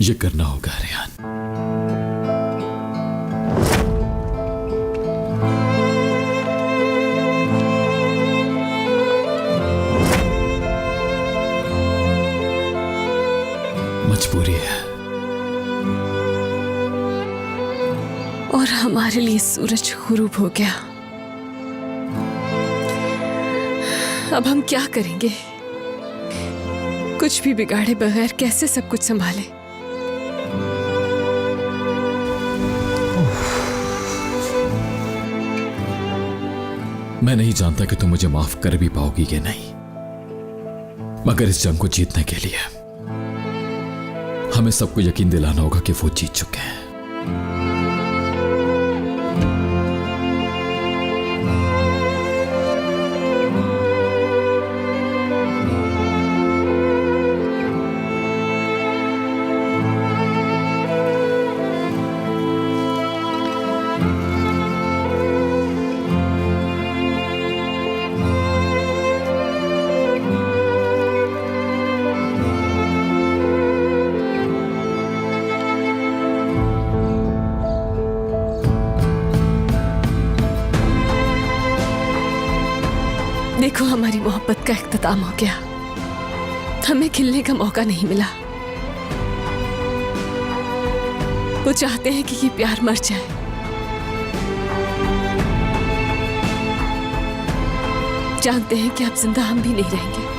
ये करना होगा रेहान। मजबूरी है। और हमारे लिए सूरज गुरूब हो गया। अब हम क्या करेंगे? कुछ भी बिगाड़े बगैर कैसे सब कुछ संभाले? मैं नहीं जानता कि तुम मुझे माफ कर भी पाओगी कि नहीं, मगर इस जंग को जीतने के लिए हमें सबको यकीन दिलाना होगा कि वो जीत चुके हैं। देखो, हमारी मोहब्बत का इख्तिताम हो गया। हमें खिलने का मौका नहीं मिला। वो चाहते हैं कि ये प्यार मर जाए। जानते हैं कि अब जिंदा हम भी नहीं रहेंगे।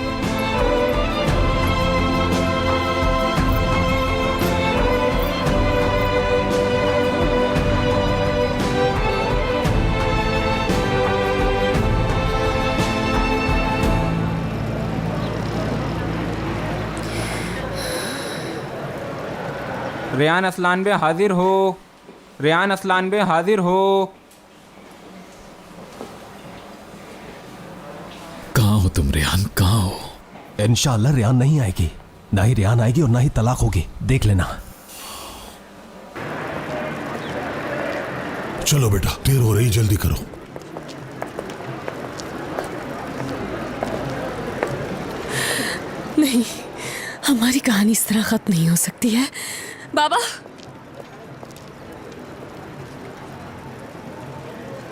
रेहान असलान बे हाजिर हो। रेहान असलान बे हाजिर हो। कहाँ हो तुम रेहान, कहाँ हो? इंशाअल्लाह रेहान नहीं आएगी। ना ही रेहान आएगी और ना ही तलाक होगी, देख लेना। चलो बेटा, देर हो रही, जल्दी करो। नहीं, हमारी कहानी इस तरह खत्म नहीं हो सकती है। बाबा,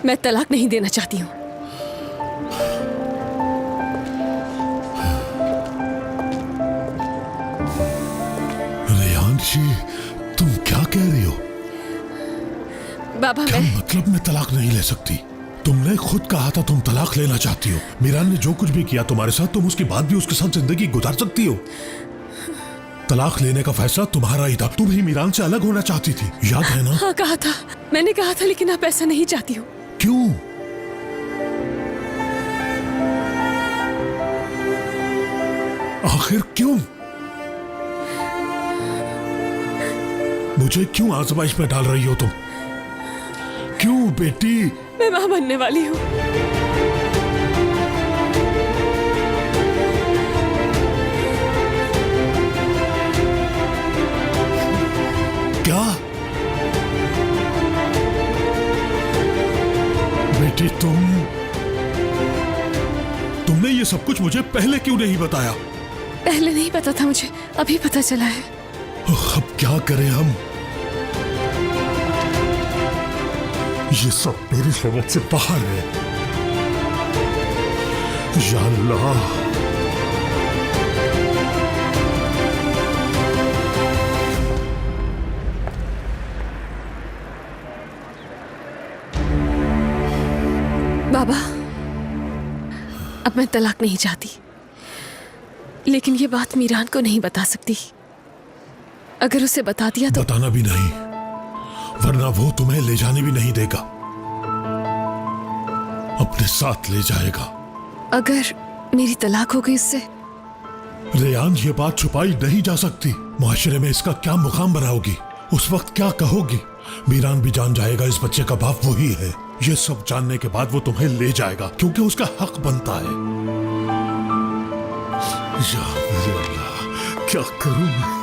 मैं तलाक नहीं देना चाहती हूँ। रेहान जी, तुम क्या कह रही हो? बाबा, क्या मैं मतलब मैं तलाक नहीं ले सकती? तुमने खुद कहा था तुम तलाक लेना चाहती हो। मीरान ने जो कुछ भी किया तुम्हारे साथ, तुम उसके बाद भी उसके साथ जिंदगी गुजार सकती हो। तलाक लेने का फैसला तुम्हारा ही था। तुम ही मीरान से अलग होना चाहती थी, याद है ना? हाँ, कहा था, मैंने कहा था, लेकिन अब ऐसा नहीं चाहती हूँ। क्यों? आखिर क्यों? मुझे क्यों आजमाइश में डाल रही हो तुम? क्यों बेटी? मैं मां बनने वाली हूँ। क्या बेटी, तुमने ये सब कुछ मुझे पहले क्यों नहीं बताया? पहले नहीं पता था मुझे, अभी पता चला है। अब क्या करें हम? ये सब मेरी समझ से बाहर है। या अल्लाह, बाबा, अब मैं तलाक नहीं चाहती, लेकिन ये बात मीरान को नहीं बता सकती। अगर उसे बता दिया तो बताना भी नहीं, वरना वो तुम्हें ले जाने भी नहीं देगा, अपने साथ ले जाएगा। अगर मेरी तलाक हो गई उससे? रेहान, ये बात छुपाई नहीं जा सकती। माशरे में इसका क्या मुकाम बनाओगी? उस वक्त क्या कहोगी? मीरान भी जान जाएगा इस बच्चे का बाप वही है। ये सब जानने के बाद वो तुम्हें ले जाएगा, क्योंकि उसका हक बनता है। या अल्लाह, क्या करूं मैं?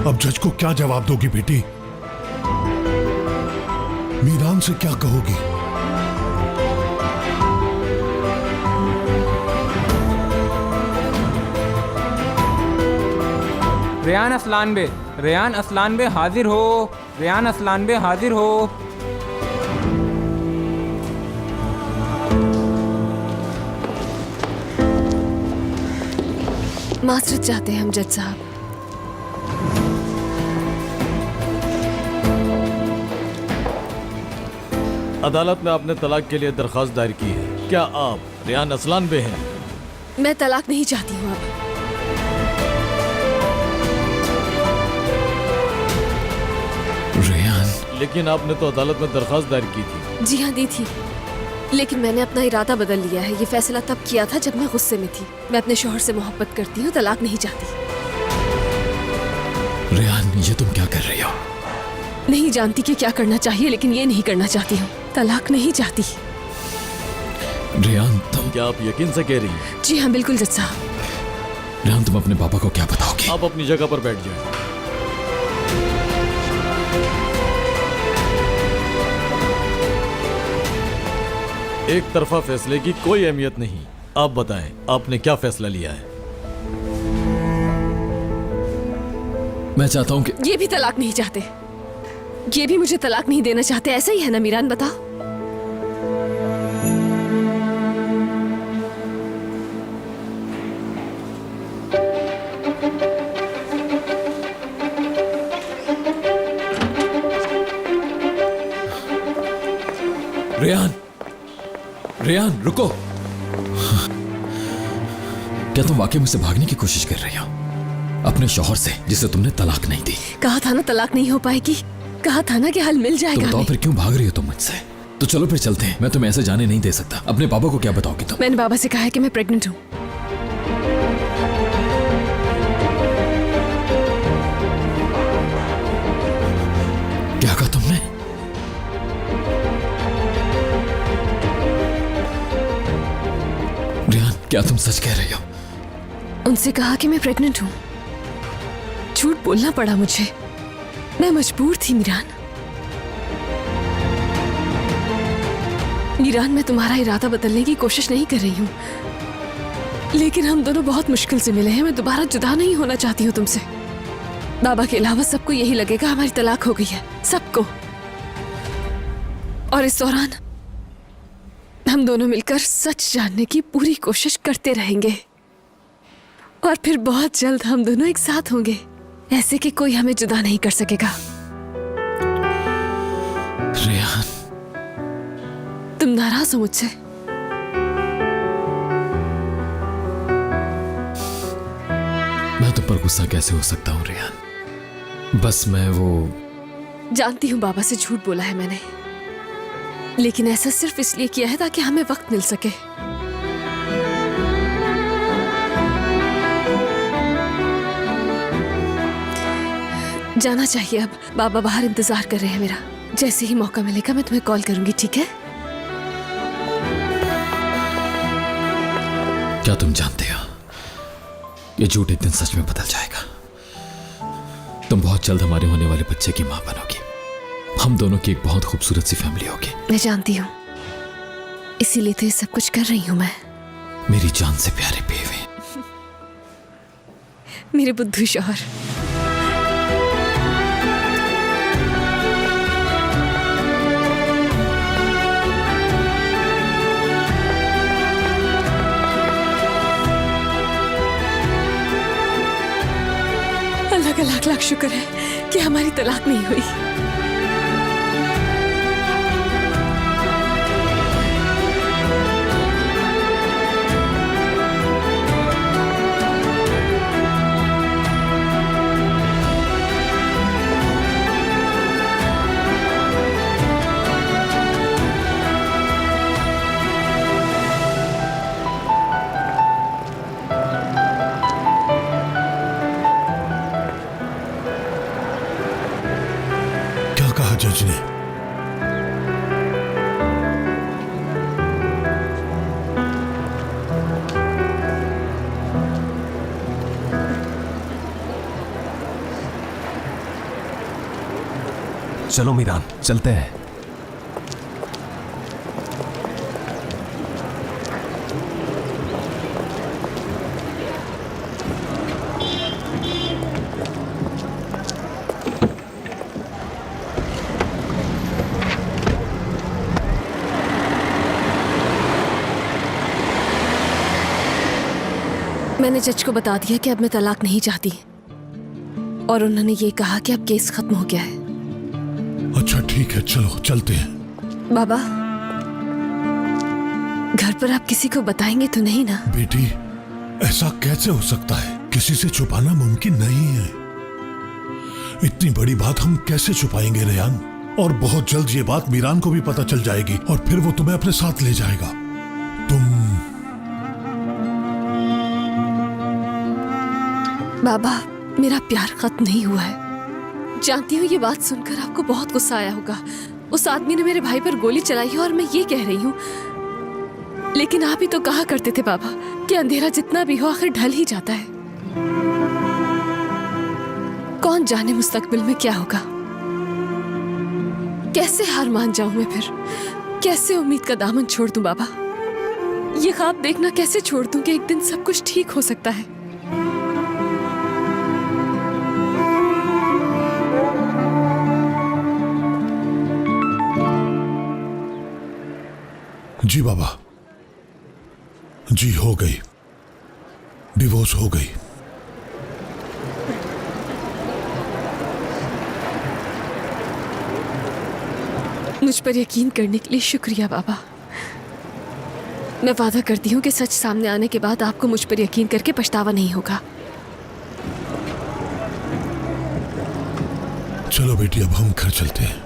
अब जज को क्या जवाब दोगी बेटी? मीरान से क्या कहोगी? रेयान असलान बे, रेयान असलान बे हाजिर हो, रेयान असलान बे हाजिर हो। माजरत चाहते हैं हम जज साहब। अदालत में आपने तलाक के लिए दरखास्त दायर की है। क्या आप रेयान असलान बे हैं? मैं तलाक नहीं चाहती हूँ अब। रेयान, लेकिन आपने तो अदालत में दरखास्त दायर की थी। जी हाँ, दी थी, लेकिन मैंने अपना इरादा बदल लिया है। ये फैसला तब किया था जब मैं गुस्से में थी। मैं अपने शौहर से मोहब्बत करती हूँ, तलाक नहीं चाहती। रेयान, ये तुम क्या कर रही हो? नहीं जानती कि क्या करना चाहिए, लेकिन ये नहीं करना चाहती हूँ। तलाक नहीं चाहती। रेयान, तुम क्या आप यकीन से कह रही हैं? जी हाँ, बिल्कुल जज साहब। रेयान, तुम अपने पापा को क्या बताओगी? आप अपनी जगह पर बैठ जाएं। एक तरफा फैसले की कोई अहमियत नहीं। आप बताएं, आपने क्या फैसला लिया है? मैं चाहता हूँ कि ये भी तलाक नहीं चाहते। ये भी मुझे तलाक नहीं देना चाहते। ऐसा ही है ना मीरान, बताओ। रेयान, रेयान, रुको। क्या तुम वाकई मुझसे भागने की कोशिश कर रही हो अपने शौहर से, जिसे तुमने तलाक नहीं दी? कहा था ना तलाक नहीं हो पाएगी। कहा था ना कि हल मिल तो जाएगा बताओ हमें। फिर क्यों भाग रही हो तुम मुझसे? तो चलो फिर चलते हैं। मैं तुम्हें ऐसे जाने नहीं दे सकता। अपने पापा को क्या बताओगी तुम? मैंने बाबा से कहा है कि मैं प्रेग्नेंट हूँ। क्या कहा तुमने? रेयान, क्या तुम सच कह रही हो? उनसे कहा कि मैं प्रेग्नेंट हूँ। झूठ बोलना पड़ा मुझे। मैं मजबूर थी मीरान। मीरान, मैं तुम्हारा इरादा बदलने की कोशिश नहीं कर रही हूँ, लेकिन हम दोनों बहुत मुश्किल से मिले हैं। मैं दोबारा जुदा नहीं होना चाहती हूँ तुमसे। बाबा के अलावा सबको यही लगेगा हमारी तलाक हो गई है, सबको। और इस दौरान हम दोनों मिलकर सच जानने की पूरी कोशिश करते रहेंगे, और फिर बहुत जल्द हम दोनों एक साथ होंगे, ऐसे कि कोई हमें जुदा नहीं कर सकेगा। रेयान, तुम नाराज हो मुझसे? मैं तुम पर गुस्सा कैसे हो सकता हूँ रेयान? बस मैं वो जानती हूँ बाबा से झूठ बोला है मैंने, लेकिन ऐसा सिर्फ इसलिए किया है ताकि हमें वक्त मिल सके। जाना चाहिए अब। बाबा बाहर इंतजार कर रहे हैं मेरा। जैसे ही मौका मिलेगा मैं तुम्हें कॉल करूंगी, ठीक है? क्या तुम जानते हो, ये झूठ एक दिन सच में बदल जाएगा। तुम बहुत जल्द हमारे होने वाले बच्चे की मां बनोगी। हम दोनों की एक बहुत खूबसूरत सी फैमिली होगी। मैं जानती हूँ, इसीलिए तो ये सब कुछ कर रही हूँ मैं। मेरी जान से प्यारे बेवे, मेरे बुद्धू शौहर। अल्लाह का लाख लाख शुक्र है कि हमारी तलाक नहीं हुई। क्या कहा जज ने? चलो मीरान, चलते हैं। मैंने जज को बता दिया कि अब मैं तलाक नहीं चाहती और उन्होंने ये कहा कि अब केस खत्म हो गया है। अच्छा ठीक है, चलो चलते हैं। बाबा, घर पर आप किसी को बताएंगे तो नहीं ना? बेटी, ऐसा कैसे हो सकता है? किसी से छुपाना मुमकिन नहीं है। इतनी बड़ी बात हम कैसे छुपाएंगे रेयान? और बहुत जल्द ये बात मीरान को भी पता चल जाएगी और फिर वो तुम्हें अपने साथ ले जाएगा। बाबा, मेरा प्यार खत्म नहीं हुआ है। जानती हूँ ये बात सुनकर आपको बहुत गुस्सा आया होगा। उस आदमी ने मेरे भाई पर गोली चलाई है और मैं ये कह रही हूँ, लेकिन आप ही तो कहा करते थे बाबा कि अंधेरा जितना भी हो आखिर ढल ही जाता है। कौन जाने मुस्तकबिल में क्या होगा। कैसे हार मान जाऊं मैं फिर? कैसे उम्मीद का दामन छोड़ दूं बाबा? ये ख्वाब देखना कैसे छोड़ दूं कि एक दिन सब कुछ ठीक हो सकता है? जी बाबा, जी हो गई, डिवोर्स हो गई। मुझ पर यकीन करने के लिए शुक्रिया बाबा। मैं वादा करती हूँ कि सच सामने आने के बाद आपको मुझ पर यकीन करके पछतावा नहीं होगा। चलो बेटी, अब हम घर चलते हैं।